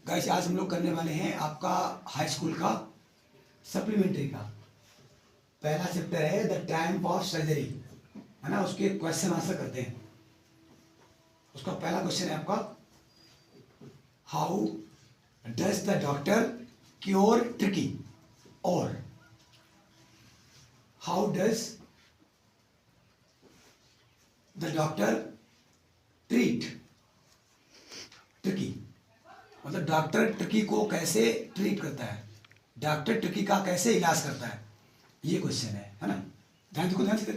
Guys आज हम लोग करने वाले हैं आपका हाई स्कूल का सप्लीमेंट्री का पहला चैप्टर है द टाइम ऑफ सर्जरी, है ना। उसके क्वेश्चन आंसर करते हैं। उसका पहला क्वेश्चन है आपका, how does the doctor cure Tricky, और how does the doctor treat Tricky. मतलब डॉक्टर ट्रिकी को कैसे ट्रीट करता है, डॉक्टर ट्रिकी का कैसे इलाज करता है, ये क्वेश्चन है ना। ध्यान देखो, ध्यान से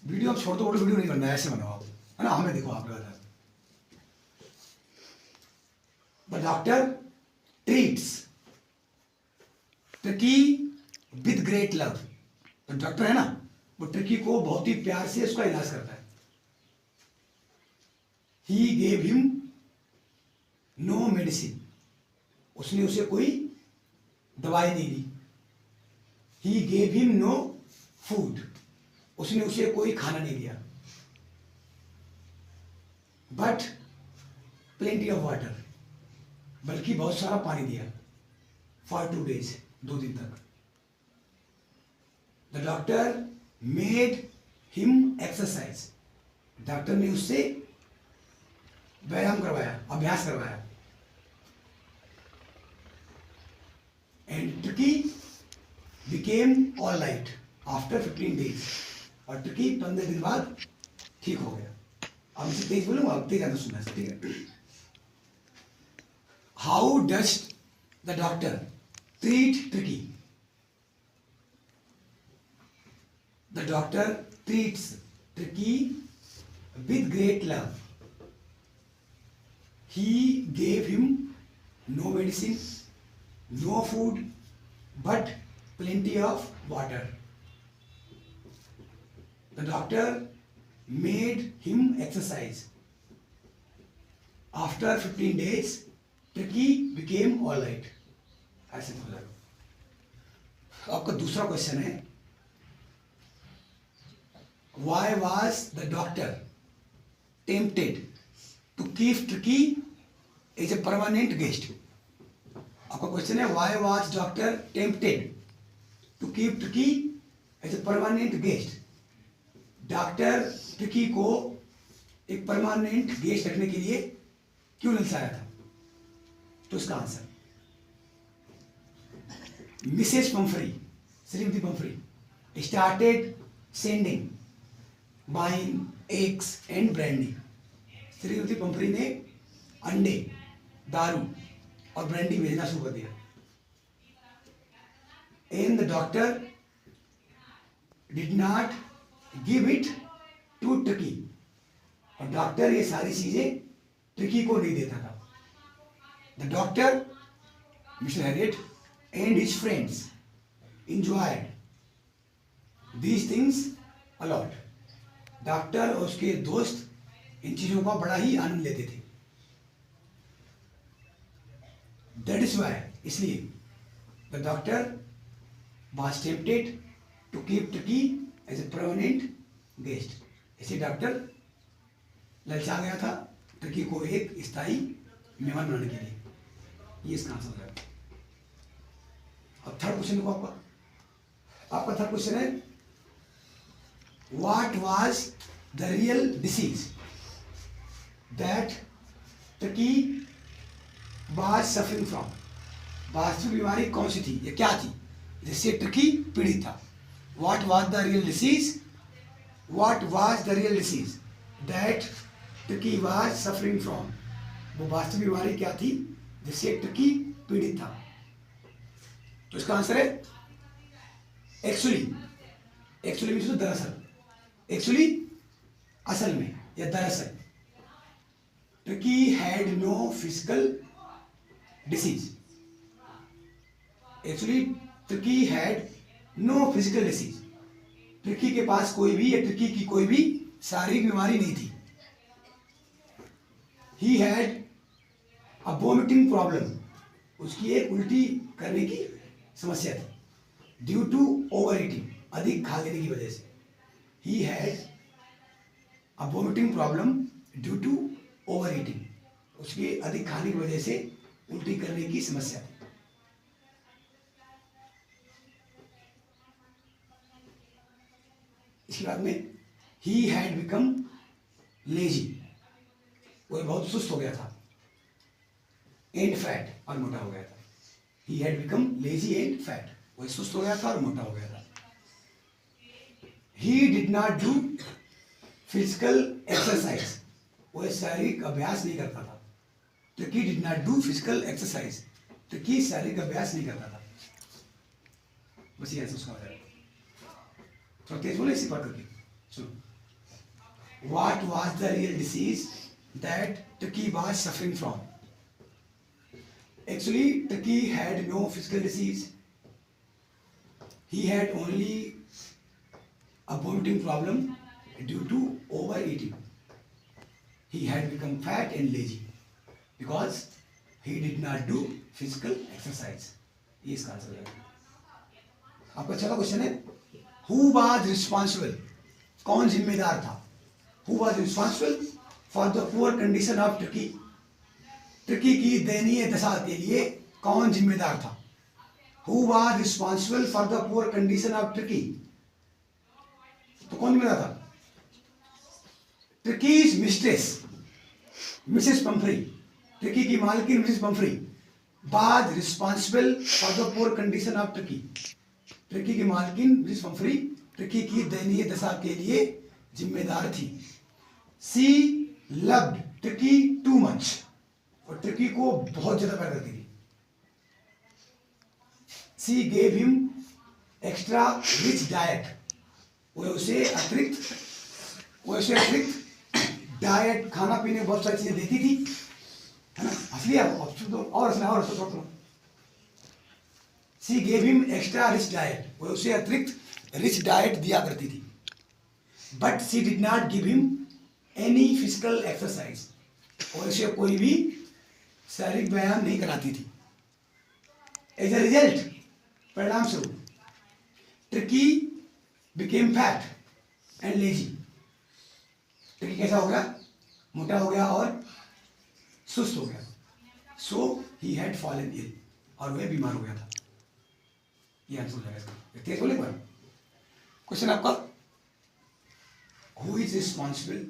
वीडियो आप छोड़ दो, वीडियो नहीं करना है, ऐसे बनाओ आप, है ना। हमें देखो आप लोग। The doctor treats tricky with great love. तो डॉक्टर है ना, वो ट्रिकी को बहुत ही प्यार से उसका इलाज करता है। He gave him no medicine, उसने उसे कोई दवाई नहीं दी। He gave him no food, उसने उसे कोई खाना नहीं दिया। बट प्लेंटी ऑफ वाटर, बल्कि बहुत सारा पानी दिया। फॉर 2 days, 2 दिन तक। The doctor made him exercise, doctor ने उससे व्यायाम करवाया, अभ्यास करवाया। And tricky became all right after 15 days, और ट्रिकी 15 दिन बाद ठीक हो गया। अब इसे तेज बोलूंगा, अब तेज आना सुनना, ठीक है। How does the doctor treat tricky. The doctor treats tricky with great love. He gave him no medicine, no food, but plenty of water. The doctor made him exercise. After 15 days, Tricky became all right. ऐसे हो जाएगा। आपका दूसरा question है, Why was the doctor tempted to keep Tricky as a permanent guest? आपका question है, why was doctor tempted to keep Tricky as a permanent guest? Doctor Tricky को एक परमानेंट गेस्ट रखने के लिए क्यों ललचाया था? तो इसका आंसर, मिसेस पंफ्री, श्रीमती Pumphrey started sending wine, eggs and brandy. श्रीमती पंफ्री ने अंडे, दारू और ब्रांडी भेजना शुरू कर दिया। And the doctor did not give it to Tricki, और डॉक्टर ये सारी चीजें ट्रिकी को नहीं देता था। The doctor, Mr Herriot and his friends enjoyed these things a lot. Doctor और उसके दोस्त इन चीजों का बड़ा ही आनंद लेते थे। दैट इज वाई, इसलिए the doctor was tempted to keep Tricki as a permanent guest. इसे डॉक्टर ललचा गया था ट्रिकी को एक स्थायी मेहमान बनाने के लिए। ये इसका आंसर है। अब थर्ड क्वेश्चन देखो आपका थर्ड क्वेश्चन है, what was the real disease that tricky was suffering from. वास्तविक बीमारी कौन सी थी, ये क्या थी जिससे ट्रिकी पीड़ित था? What was the real disease, what was the real disease that tricky was suffering from. वो वास्तविक बीमारी क्या थी जिससे ट्रिकी पीड़ित था? तो इसका आंसर है एक्चुअली। एक्चुअली मीन्स दरअसल, एक्चुअली असल में या दरअसल। Tricki had no physical disease. Actually Tricki had no physical disease. Tricki के पास कोई भी, या ट्रिकी की कोई भी शारीरिक बीमारी नहीं थी। ही हैड अ वोमिटिंग प्रॉब्लम, उसकी एक उल्टी करने की समस्या थी। ड्यू टू ओवर ईटिंग, अधिक खा लेने की वजह से। He had a vomiting problem due to overeating, उसके अधिक खाने की वजह से उल्टी करने की समस्या थी। इसके बाद में ही हैड बिकम लेजी, वो बहुत सुस्त हो गया था, एंड फैट, और मोटा हो गया था। He had become lazy and fat, वो सुस्त हो गया था और मोटा हो गया था। He did not do physical exercise, वो शारीरिक अभ्यास नहीं करता था। Tricky did not do physical exercise, tricky शारीरिक अभ्यास नहीं करता था। बस ये आंसर उसका हो जाएगा। थोड़ा तेज बोले इसी पढ़ करके सुनो। What was the real disease that Turkey was suffering from? Actually, Turkey had no physical disease. He had only a vomiting problem due to overeating. He had become fat and lazy because he did not do physical exercise. ये इसका answer है। आपका चला question है, Who was responsible? कौन जिम्मेदार था? Who was responsible for the poor condition of Turkey? तुर्की की दयनीय दशा के लिए कौन जिम्मेदार था? Who was responsible for the poor condition of Turkey? तो कौन जिम्मेदार था? Turkey's mistress, Mrs. Pumphrey, तुर्की की मालकिन Mrs Pomfrey, was responsible for the poor condition of Turkey. तुर्की की मालकिन मिसेस पंफ्री तुर्की की दयनीय दशा के लिए जिम्मेदार थी। She loved Turkey too much, और तुर्की को बहुत ज्यादा प्यार करती थी। She gave him extra rich diet, वो उसे अतिरिक्त डाइट, खाना पीने बहुत सारी चीजें देती थी, है ना। असली और थोड़ा। She gave him extra rich diet, वो उसे अतिरिक्त रिच डाइट दिया करती थी। But she did not give him any physical exercise, और उसे कोई भी शारीरिक व्यायाम नहीं कराती थी। As a result, परिणाम स्वरूप, Turkey became fat and lazy. Turkey कैसा हो गया? मोटा हो गया और सुस्त हो गया। So he had fallen ill, और वह बीमार हो गया था। ये आंसर हो जाएगा इसका। तेज बोले पर क्वेश्चन आपका, Who is responsible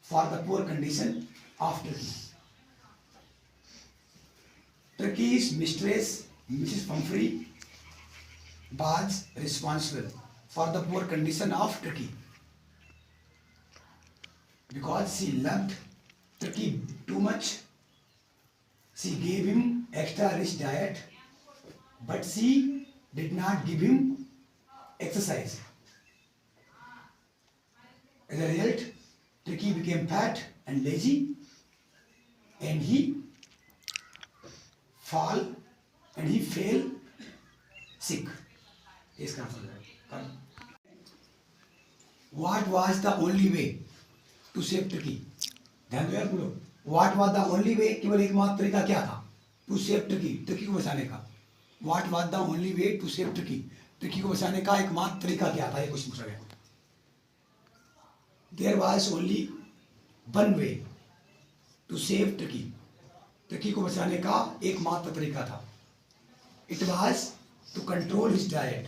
for the poor condition of Turkey? Turkey's mistress, Mrs. Pumphrey, was responsible for the poor condition of Turkey because she loved Turkey too much. She gave him extra rich diet, but she did not give him exercise. As a result, Turkey became fat and lazy, and he fell sick. इसका answer है। What was the only way to save Turkey? ध्यान दो यार पूरा। What was the only way? केवल एकमात्र तरीका क्या था? To save Turkey, तुर्की को बचाने का। What was the only way to save Turkey? तुर्की को बचाने का एकमात्र तरीका क्या था? ये क्वेश्चन पूछा गया। There was only one way to save Turkey. तुर्की को बचाने का एकमात्र तरीका था। It was to control his diet.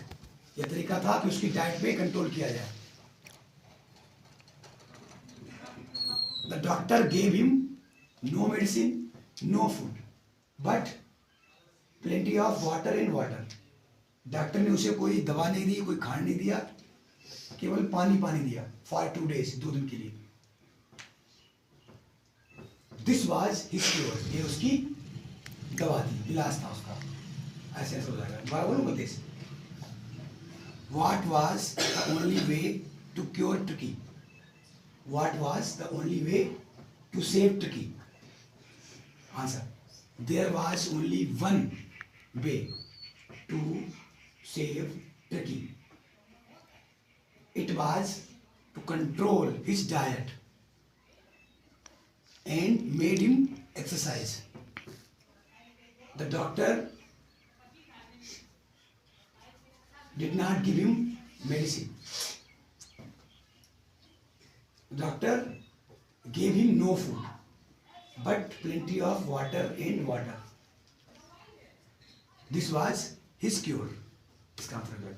यह तरीका था कि उसकी डाइट पे कंट्रोल किया जाए। The doctor gave him no medicine, no food, but plenty of water and water. Doctor ने उसे कोई दवा नहीं दी, कोई खाना नहीं दिया, केवल पानी दिया for 2 days, 2 दिन के लिए। This was his cure, ये उसकी दवा थी, इलाज था उसका। ऐसे हो जाएगा। दोबारा बोलूँ देश। What was the only way to cure Turkey? What was the only way to save Turkey? Answer. There was only one way to save Turkey. It was to control his diet and made him exercise. The doctor did not give him medicine. The doctor gave him no food, but plenty of water and water. This was his cure. इसका मतलब है